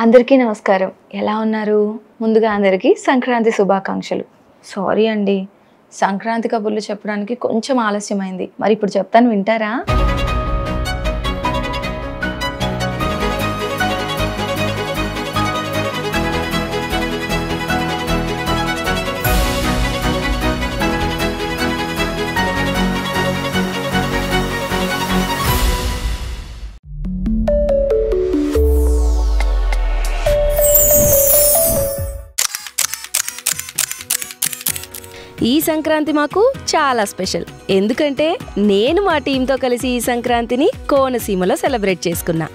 అందరికీ నమస్కారం. ఎలా ఉన్నారు? ముందుగా అందరికీ సంక్రాంతి శుభాకాంక్షలు. సారీ అండి, సంక్రాంతి కబుర్లు చెప్పడానికి కొంచెం ఆలస్యమైంది. మరి ఇప్పుడు చెప్తాను, వింటారా? ఈ సంక్రాంతి మాకు చాలా స్పెషల్. ఎందుకంటే నేను మా టీంతో కలిసి ఈ సంక్రాంతిని కోనసీమలో సెలబ్రేట్ చేసుకున్నా.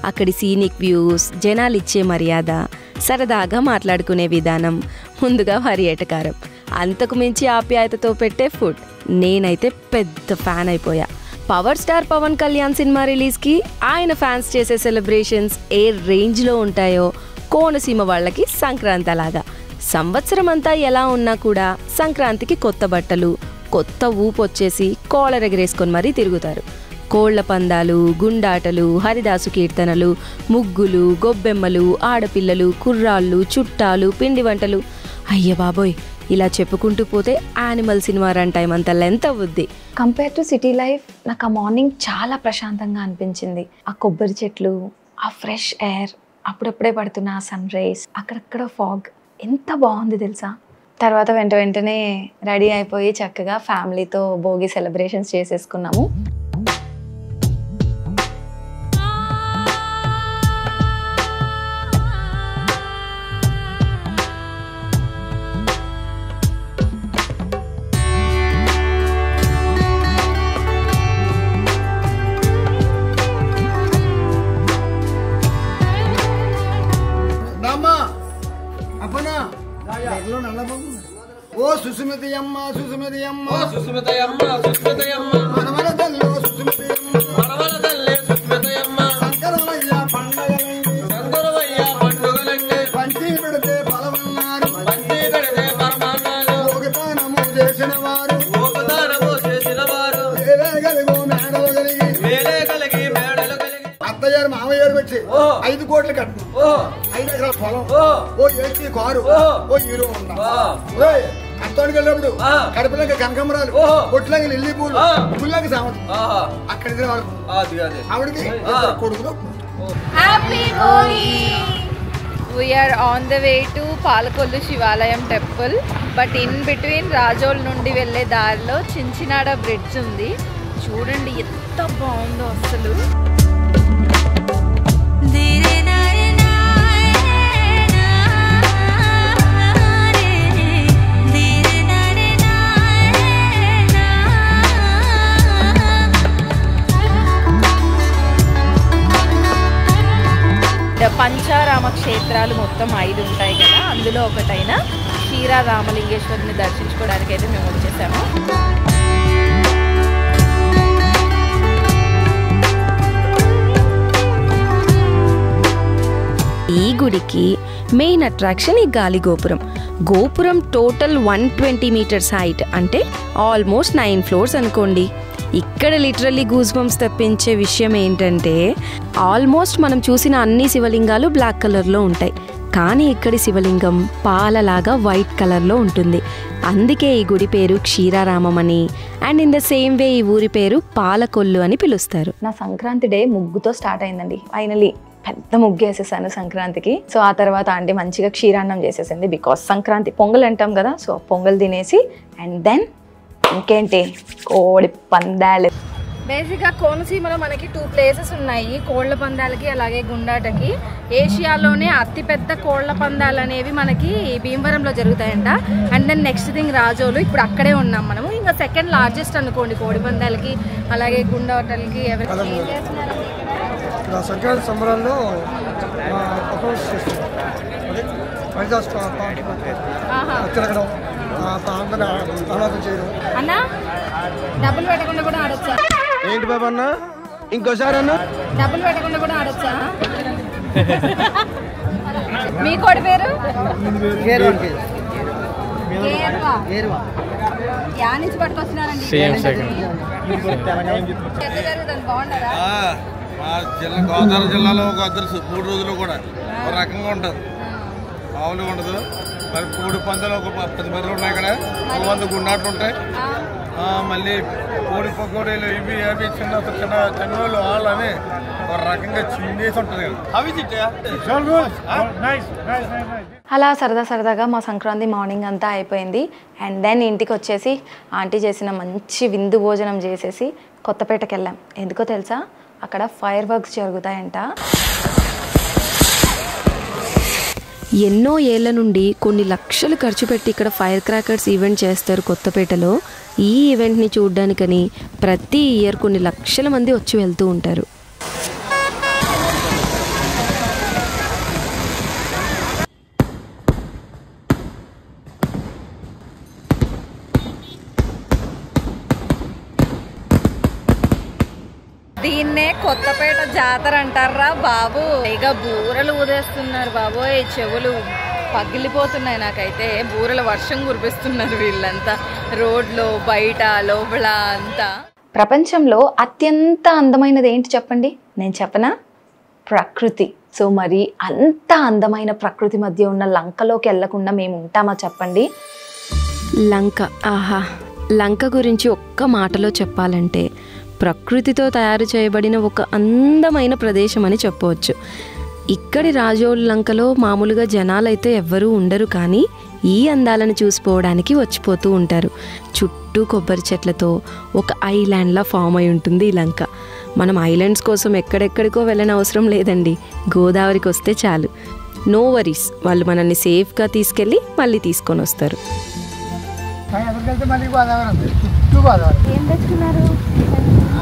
అక్కడి సీనిక్ వ్యూస్, జనాలు ఇచ్చే మర్యాద, సరదాగా మాట్లాడుకునే విధానం, ముందుగా పర్యాటకారం, అంతకు మించి ఆప్యాయతతో పెట్టే ఫుడ్. నేనైతే పెద్ద ఫ్యాన్ అయిపోయా. Power star Pawan Kalyan cinema రిలీజ్కి ఆయన ఫ్యాన్స్ చేసే సెలబ్రేషన్స్ ఏ రేంజ్లో ఉంటాయో కోనసీమ వాళ్ళకి సంక్రాంతి అలాగా. సంవత్సరం అంతా ఎలా ఉన్నా కూడా సంక్రాంతికి కొత్త బట్టలు, కొత్త ఊపు వచ్చేసి కోళ్ళ ఎగరేసుకొని మరీ తిరుగుతారు. కోళ్ల పందాలు, గుండాటలు, హరిదాసు కీర్తనలు, ముగ్గులు, గొబ్బెమ్మలు, ఆడపిల్లలు, కుర్రాళ్ళు, చుట్టాలు, పిండి వంటలు. అయ్య బాబోయ్, ఇలా చెప్పుకుంటూ పోతే యానిమల్ సినిమా రన్ టైం అంత లెంత్ అవుద్ది. కంపేర్ టు సిటీ లైఫ్ నాకు ఆ మార్నింగ్ చాలా ప్రశాంతంగా అనిపించింది. ఆ కొబ్బరి చెట్లు, ఆ ఫ్రెష్ ఎయిర్, అప్పుడప్పుడే పడుతున్న ఆ సన్ రైజ్, అక్కడక్కడ ఫాగ్, ఎంత బాగుంది తెలుసా. తర్వాత వెంటనే రెడీ అయిపోయి చక్కగా ఫ్యామిలీతో భోగి సెలబ్రేషన్స్ చేసేసుకున్నాము. ఓ సుస్మితి అమ్మ సుస్మితి అమ్మ సుస్మితి అమ్మ సుస్మితి అమ్మ మనవల తల్లి సుస్మితి అమ్మ మనవల తల్లి సుస్మితి అమ్మ శంకరవయ్య పండుగలండి పంచి పెడితే ఫలమన్నారు పంచి పెడితే పరమాన్నాలు భోగదానము చేసిన వారు మేడే కలిగి మేడలు కలిగి అత్తయ్యారు మామయ్యారు వచ్చి 5 కోట్లు కట్టు 5 ఎకరాల పొలం, ఓ ఏసీ కారు, ఓ హీరో ఉన్నా అత్తోడికి వెళ్ళినప్పుడు కడపలకి కనకమరాలు, కొట్లకి లిల్లీ పూలు, పుల్లకి సామతి అక్కడికి ఆవిడకి కొడుకులు. We are on the way to Palakollu Shivalayam temple. But in between Razole నుండి వెళ్ళే దారిలో చించినాడ బ్రిడ్జ్ ఉంది. చూడండి ఎంత బాగుందో అసలు. పంచారామ క్షేత్రాలు మొత్తం 5 ఉంటాయి కదా, అందులో ఒకటైన క్షీరారామలింగేశ్వరిని దర్శించుకోవడానికి అయితే మేము వచ్చేసాము. ఈ గుడికి మెయిన్ అట్రాక్షన్ ఈ గాలి గోపురం. గోపురం టోటల్ 120 మీటర్స్ హైట్, అంటే ఆల్మోస్ట్ 9 ఫ్లోర్స్ అనుకోండి. ఇక్కడ లిటరల్లీ గూస్ బంప్స్ తెప్పించే విషయం ఏంటంటే, ఆల్మోస్ట్ మనం చూసిన అన్ని శివలింగాలు బ్లాక్ కలర్లో ఉంటాయి, కానీ ఇక్కడి శివలింగం పాలలాగా వైట్ కలర్లో ఉంటుంది. అందుకే ఈ గుడి పేరు క్షీరారామం అని, and in the same way ఈ ఊరి పేరు పాలకొల్లు అని పిలుస్తారు. నా సంక్రాంతి డే ముగ్గుతో స్టార్ట్ అయిందండి. ఫైనలీ పెద్ద ముగ్గు వేసేసాను సంక్రాంతికి. సో ఆ తర్వాత ఆంటీ మంచిగా క్షీరాన్నం చేసేసింది. బికాస్ సంక్రాంతి పొంగల్ అంటాం కదా, సో పొంగల్ తినేసి అండ్ దెన్ ఇంకేంటి కోడి పందాలు. బేసిక్గా కోనసీమలో మనకి 2 ప్లేసెస్ ఉన్నాయి, కోళ్ల పందాలకి అలాగే గుండాటకి. ఏషియాలోనే అతిపెద్ద కోళ్ల పందాలు అనేవి మనకి భీమవరంలో జరుగుతాయంట. And then next thing Razole, ఇప్పుడు అక్కడే ఉన్నాం మనము. ఇంకా సెకండ్ లార్జెస్ట్ అనుకోండి కోడి పందాలకి అలాగే గుండాటలకి. సంక్రాంతి సంబరాల్లో అన్న డబ్బులు పెట్టకుండా కూడా ఆడొచ్చా? ఏంటి బాబు అన్న, ఇంకోసారి అన్న డబ్బులు పెట్టకుండా కూడా ఆడొచ్చా? మీ కోడి పేరు యా నుంచి పట్టుకొచ్చినారండి? బాగుంటారా? మా గోదావరి జిల్లాలో ఒక అదృశ్యం 3 రోజులు కూడా ఒక రకంగా ఉంటుంది, మామూలుగా ఉండదు. మరి కోడి పందాలు ఒక 10 బర్రెలు ఉన్నాయి ఇక్కడ, 100 గుండాట్లు ఉంటాయి. మళ్ళీ కోడి పకోడీలు ఇవి అవి చిన్న చిన్నోళ్ళు వాళ్ళు అని ఒక రకంగా చిందేసి ఉంటుంది కదా. అలా సరదాగా మా సంక్రాంతి మార్నింగ్ అంతా అయిపోయింది. అండ్ దెన్ ఇంటికి వచ్చేసి ఆంటీ చేసిన మంచి విందు భోజనం చేసేసి కొత్తపేటకి వెళ్ళాం. ఎందుకో తెలుసా, అక్కడ ఫైర్ వర్క్స్ జరుగుతాయంట. ఎన్నో ఏళ్ల నుండి కొన్ని లక్షలు ఖర్చు పెట్టి ఇక్కడ ఫైర్ క్రాకర్స్ ఈవెంట్ చేస్తారు కొత్తపేటలో. ఈ ఈవెంట్ని చూడడానికని ప్రతి ఇయర్ కొన్ని లక్షల మంది వచ్చి వెళ్తూ ఉంటారు. దీన్నే కొత్తపేట జాతర అంటారా బాబు. ఇక బూరలు ఊదేస్తున్నారు బాబోయ్, చెవులు పగిలిపోతున్నాయి నాకైతే. బూరల వర్షం కురిపిస్తున్నారు వీళ్ళంతా, రోడ్లో బయట లోపల అంతా. ప్రపంచంలో అత్యంత అందమైనది ఏంటి చెప్పండి? నేను చెప్పనా? ప్రకృతి. సో మరి అంత అందమైన ప్రకృతి మధ్య ఉన్న లంకలోకి వెళ్లకుండా మేము ఉంటామా చెప్పండి? లంక, ఆహా! లంక గురించి ఒక్క మాటలో చెప్పాలంటే ప్రకృతితో తయారు చేయబడిన ఒక అందమైన ప్రదేశం అని చెప్పవచ్చు. ఇక్కడి రాజోల్ లంకలో మామూలుగా జనాలైతే ఎవ్వరూ ఉండరు, కానీ ఈ అందాలను చూసిపోవడానికి వచ్చిపోతూ ఉంటారు. చుట్టూ కొబ్బరి చెట్లతో ఒక ఐలాండ్లా ఫామ్ అయి ఉంటుంది ఈ లంక. మనం ఐలాండ్స్ కోసం ఎక్కడెక్కడికో వెళ్ళని అవసరం లేదండి, గోదావరికి వస్తే చాలు. నో వరీస్, వాళ్ళు మనల్ని సేఫ్గా తీసుకెళ్ళి మళ్ళీ తీసుకొని వస్తారు. ఏం తెచ్చుకున్నారు?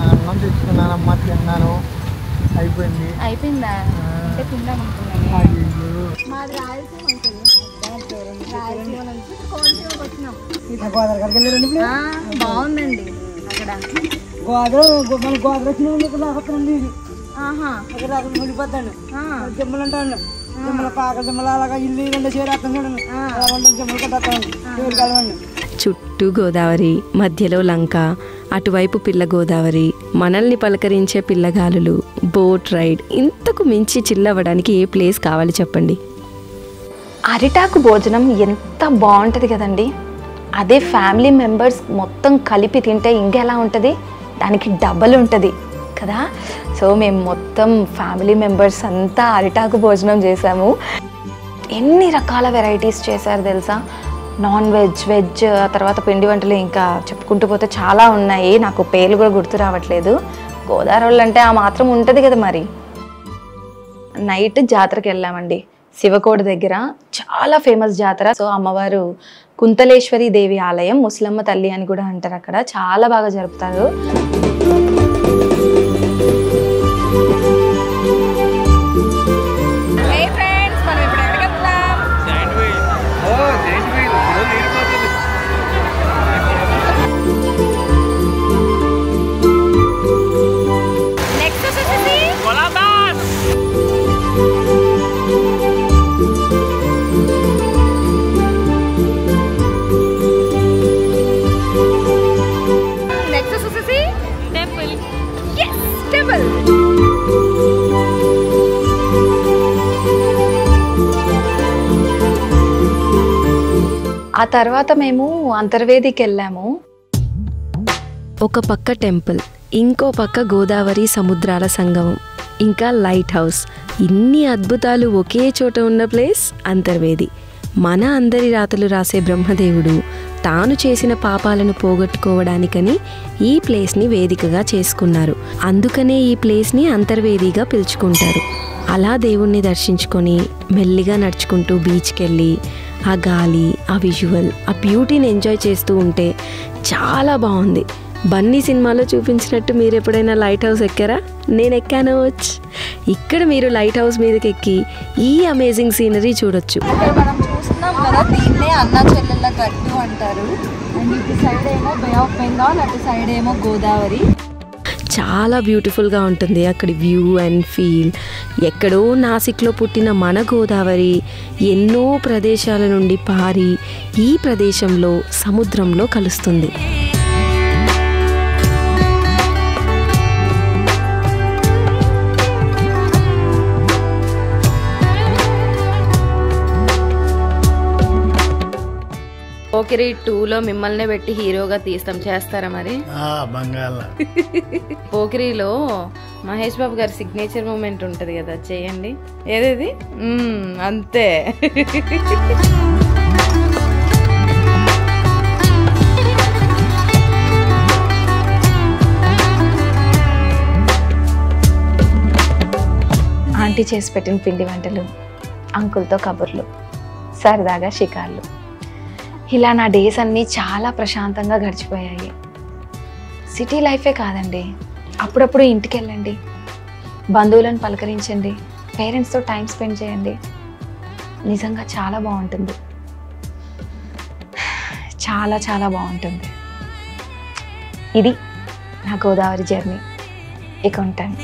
అన్నం తెచ్చుకున్నానమ్మా, తిన్నాను, అయిపోయిందా? అంటే తిందాం అనుకున్నాను. మాది రాయలసీమ బాగుందండి అక్కడ. గోదావరి జమ్మలు అంటాను, జమ్మల పాక జమ్మల అలాగా ఇల్లు 2 చేరేస్తాను చూడండి, జమ్మలు కట్టేస్తాను కలవండి. చుట్టూ గోదావరి, మధ్యలో లంక, అటువైపు పిల్ల గోదావరి, మనల్ని పలకరించే పిల్లగాలులు, బోట్ రైడ్. ఇంతకు మించి చిల్లవ్వడానికి ఏ ప్లేస్ కావాలి చెప్పండి? అరిటాకు భోజనం ఎంత బాగుంటుంది కదండి. అదే ఫ్యామిలీ మెంబర్స్ మొత్తం కలిపి తింటే ఇంకెలా ఉంటుంది, దానికి డబల్ ఉంటుంది కదా. సో మేము మొత్తం ఫ్యామిలీ మెంబర్స్ అంతా అరిటాకు భోజనం చేసాము. ఎన్ని రకాల వెరైటీస్ చేశారు తెలుసా, నాన్ వెజ్, వెజ్, ఆ తర్వాత పిండి వంటలు, ఇంకా చెప్పుకుంటూ పోతే చాలా ఉన్నాయి. నాకు పేర్లు కూడా గుర్తు రావట్లేదు. గోదావరి వాళ్ళు అంటే ఆ మాత్రం ఉంటుంది కదా. మరి నైట్ జాతరకి వెళ్ళామండి, శివకోడి దగ్గర. చాలా ఫేమస్ జాతర. సో అమ్మవారు కుంతలేశ్వరి దేవి ఆలయం, ముస్లమ్మ తల్లి అని కూడా అంటారు అక్కడ. చాలా బాగా జరుపుతారు. ఆ తర్వాత మేము అంతర్వేదికి వెళ్ళాము. ఒక పక్క టెంపుల్, ఇంకో పక్క గోదావరి సముద్రాల సంగమం, ఇంకా లైట్ హౌస్. ఇన్ని అద్భుతాలు ఒకే చోట ఉన్న ప్లేస్ అంతర్వేది. మన అందరి రాతలు రాసే బ్రహ్మదేవుడు తాను చేసిన పాపాలను పోగొట్టుకోవడానికని ఈ ప్లేస్ని వేదికగా చేసుకున్నారు. అందుకనే ఈ ప్లేస్ని అంతర్వేదిగా పిలుచుకుంటారు. అలా దేవుణ్ణి దర్శించుకొని మెల్లిగా నడుచుకుంటూ బీచ్కి వెళ్ళి ఆ గాలి, ఆ విజువల్, ఆ బ్యూటీని ఎంజాయ్ చేస్తూ ఉంటే చాలా బాగుంది. బన్నీ సినిమాలో చూపించినట్టు మీరు ఎప్పుడైనా లైట్ హౌస్ ఎక్కారా? నేను ఎక్కాను. ఇక్కడ మీరు లైట్ హౌస్ మీదకి ఎక్కి ఈ అమేజింగ్ సీనరీ చూడొచ్చు. ఇక్కడ మనం చూస్తున్నాం కదా, దీన్నే అన్నా చెల్లెళ్ళ గట్టు అంటారు. అండ్ ఇటు సైడ్ ఏమో బే ఆఫ్ బెంగాల్, అటు సైడ్ ఏమో గోదావరి. చాలా బ్యూటిఫుల్గా ఉంటుంది అక్కడి వ్యూ అండ్ ఫీల్. ఎక్కడో నాసిక్లో పుట్టిన మన గోదావరి ఎన్నో ప్రదేశాల నుండి పారి ఈ ప్రదేశంలో సముద్రంలో కలుస్తుంది. పోకిరి 2లో మిమ్మల్ని పెట్టి హీరోగా తీస్తాం, చేస్తారా మరి? బంగాళ పోకిరిలో మహేష్ బాబు గారి సిగ్నేచర్ మూమెంట్ ఉంటది కదా, చేయండి. ఏదేది? అంతే. ఆంటీ చేసి పెట్టిన పిండి వంటలు, అంకుల్తో కబుర్లు, సరదాగా షికార్లు, ఇలా నా డేస్ అన్నీ చాలా ప్రశాంతంగా గడిచిపోయాయి. సిటీ లైఫే కాదండి, అప్పుడప్పుడు ఇంటికి వెళ్ళండి, బంధువులను పలకరించండి, పేరెంట్స్తో టైం స్పెండ్ చేయండి. నిజంగా చాలా బాగుంటుంది, చాలా చాలా బాగుంటుంది. ఇది నా గోదావరి జర్నీ. ఇక ఉంటాను.